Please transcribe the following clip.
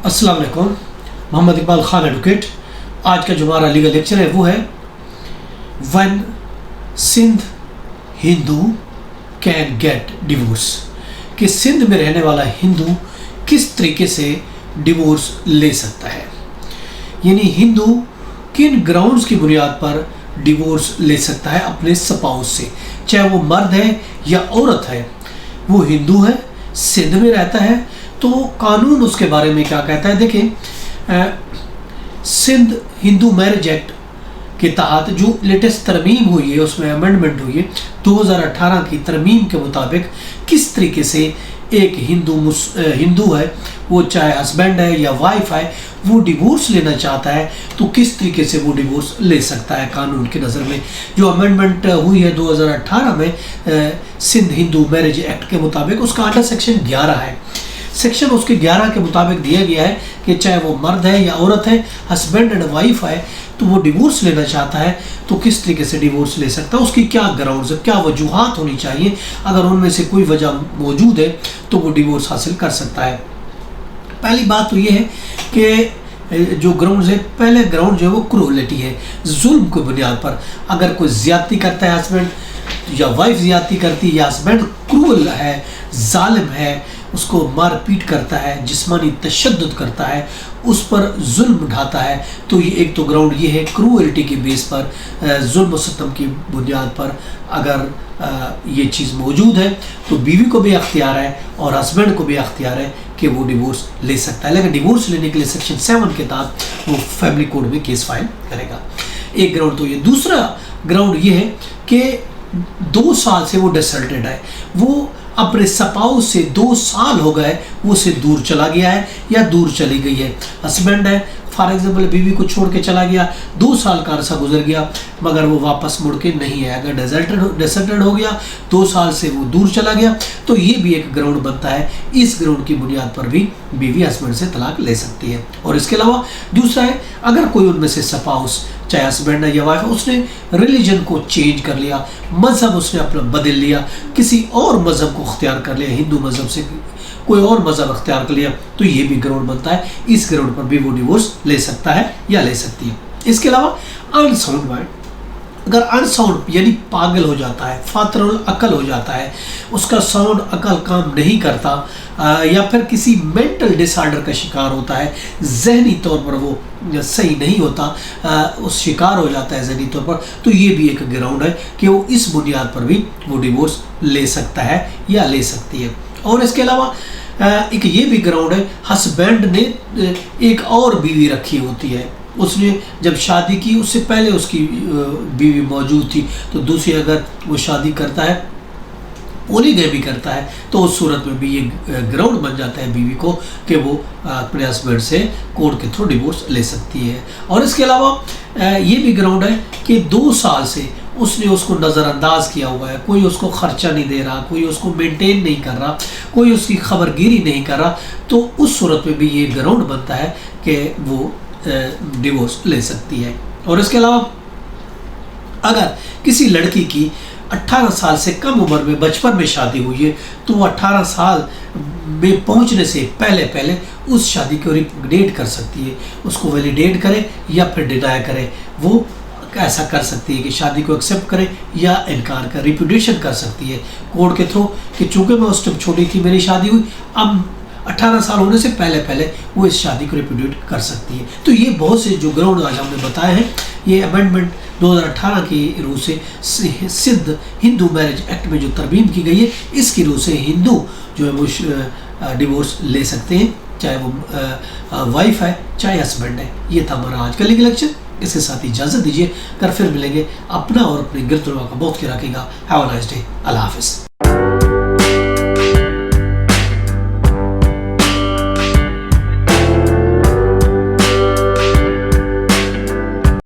अस्सलाम वालेकुम। मोहम्मद इकबाल खान एडवोकेट। आज का जो हमारा लीगल लेक्चर है वो है when Sindh Hindu can get divorce, कि सिंध में रहने वाला हिंदू किस तरीके से डिवोर्स ले सकता है, यानी हिंदू किन ग्राउंड्स की बुनियाद पर डिवोर्स ले सकता है अपने स्पाउस से, चाहे वो मर्द है या औरत है, वो हिंदू है, सिंध में रहता है, तो कानून उसके बारे में क्या कहता है। देखें, सिंध हिंदू मैरिज एक्ट के तहत जो लेटेस्ट तरमीम हुई है, उसमें अमेंडमेंट हुई है 2018 की तरमीम के मुताबिक किस तरीके से एक हिंदू है, वो चाहे हस्बैंड है या वाइफ है, वो डिवोर्स लेना चाहता है तो किस तरीके से वो डिवोर्स ले सकता है कानून की नज़र में। जो अमेंडमेंट हुई है 2018 में सिंध हिंदू मैरिज एक्ट के मुताबिक, उसका अंडर सेक्शन 11 है। सेक्शन उसके 11 के मुताबिक दिया गया है कि चाहे वो मर्द है या औरत है, हस्बैंड एंड वाइफ है, तो वो डिवोर्स लेना चाहता है तो किस तरीके से डिवोर्स ले सकता है, उसकी क्या ग्राउंड्स, क्या वजूहात होनी चाहिए। अगर उनमें से कोई वजह मौजूद है तो वो डिवोर्स हासिल कर सकता है। पहली बात तो ये है कि जो ग्राउंड्स है, पहले ग्राउंड जो है वो क्रूएलिटी है, जुल्म की बुनियाद पर। अगर कोई ज़्यादती करता है, हस्बैंड या वाइफ ज़्यादती करती है, या हस्बैंड क्रूअल है, जालिम है, उसको मार पीट करता है, जिस्मानी तशद्दुद करता है, उस पर जुल्म उठाता है, तो ये एक तो ग्राउंड ये है क्रूएलिटी के बेस पर, जुल्म सितम की बुनियाद पर अगर ये चीज़ मौजूद है तो बीवी को भी अख्तियार है और हस्बैंड को भी अख्तियार है कि वो डिवोर्स ले सकता है। लेकिन डिवोर्स लेने के लिए सेक्शन 7 के तहत वो फैमिली कोर्ट में केस फाइल करेगा। एक ग्राउंड तो ये। दूसरा ग्राउंड ये है कि 2 साल से वो डिसल्टेड है, वो अपने स्पाउस से 2 साल हो गए, वो से दूर चला गया है या दूर चली गई है। हस्बैंड है, फॉर एग्जाम्पल बीवी को छोड़ के चला गया, 2 साल का अरसा गुजर गया मगर वो वापस मुड़ के नहीं है। अगर डिसल्टेड हो गया, 2 साल से वो दूर चला गया, तो ये भी एक ग्राउंड बनता है। इस ग्राउंड की बुनियाद पर भी बीवी हस्बैंड से तलाक ले सकती है। और इसके अलावा दूसरा है, अगर कोई उनमें से स्पाउस, चाहे हस्बैंड है या वाइफ, उसने रिलीजन को चेंज कर लिया, मज़हब उसने अपना बदल लिया, किसी और मज़हब को अख्तियार कर लिया, हिंदू मज़हब से कोई और मज़हब अख्तियार कर लिया, तो ये भी ग्राउंड बनता है। इस ग्राउंड पर भी वो डिवोर्स ले सकता है या ले सकती है। इसके अलावा अनसाउंड माइंड, अगर अनसाउंड यानी पागल हो जाता है, फातरुल अकल हो जाता है, उसका साउंड अकल काम नहीं करता, या फिर किसी मेंटल डिसऑर्डर का शिकार होता है, जहनी तौर पर वो सही नहीं होता, उस शिकार हो जाता है जहनी तौर पर, तो ये भी एक ग्राउंड है कि वो इस बुनियाद पर भी वो डिवोर्स ले सकता है या ले सकती है। और इसके अलावा एक ये भी ग्राउंड है, हस्बैंड ने एक और बीवी रखी होती है, उसने जब शादी की उससे पहले उसकी बीवी मौजूद थी, तो दूसरी अगर वो शादी करता है, पॉलीगैमी करता है, तो उस सूरत में भी ये ग्राउंड बन जाता है बीवी को कि वो अपने हस्बैंड से कोर्ट के थ्रू डिवोर्स ले सकती है। और इसके अलावा ये भी ग्राउंड है कि 2 साल से उसने उसको नज़रअंदाज किया हुआ है, कोई उसको ख़र्चा नहीं दे रहा, कोई उसको मेंटेन नहीं कर रहा, कोई उसकी खबरगिरी नहीं कर रहा, तो उस सूरत में भी ये ग्राउंड बनता है कि वो डिवोर्स ले सकती है। और इसके अलावा अगर किसी लड़की की 18 साल से कम उम्र में बचपन में शादी हुई है, तो वो 18 साल में पहुंचने से पहले उस शादी को रिपुडिएट कर सकती है, उसको वैलिडेट करे या फिर डिनाई करे। वो ऐसा कर सकती है कि शादी को एक्सेप्ट करे या इनकार कर, रिपुडिएशन कर सकती है कोर्ट के थ्रू कि चूँकि मैं उस टाइम छोटी थी, मेरी शादी हुई, अब 18 साल होने से पहले वो इस शादी को रिप्यूडिएट कर सकती है। तो ये बहुत से जो ग्राउंड आज हमने बताए हैं, ये अमेंडमेंट 2018 की रूह से सिंध हिंदू मैरिज एक्ट में जो तरमीम की गई है, इसकी रूह से हिंदू जो है वो डिवोर्स ले सकते हैं, चाहे वो वाइफ है चाहे हस्बैंड है। ये था हमारा आज का लीगल लेक्चर। इसके साथ ही इजाज़त दीजिए, कर फिर मिलेंगे। अपना और अपने गिरद का बहुत ख्याल रखिएगा। Have a nice day. अल्लाह हाफिज़।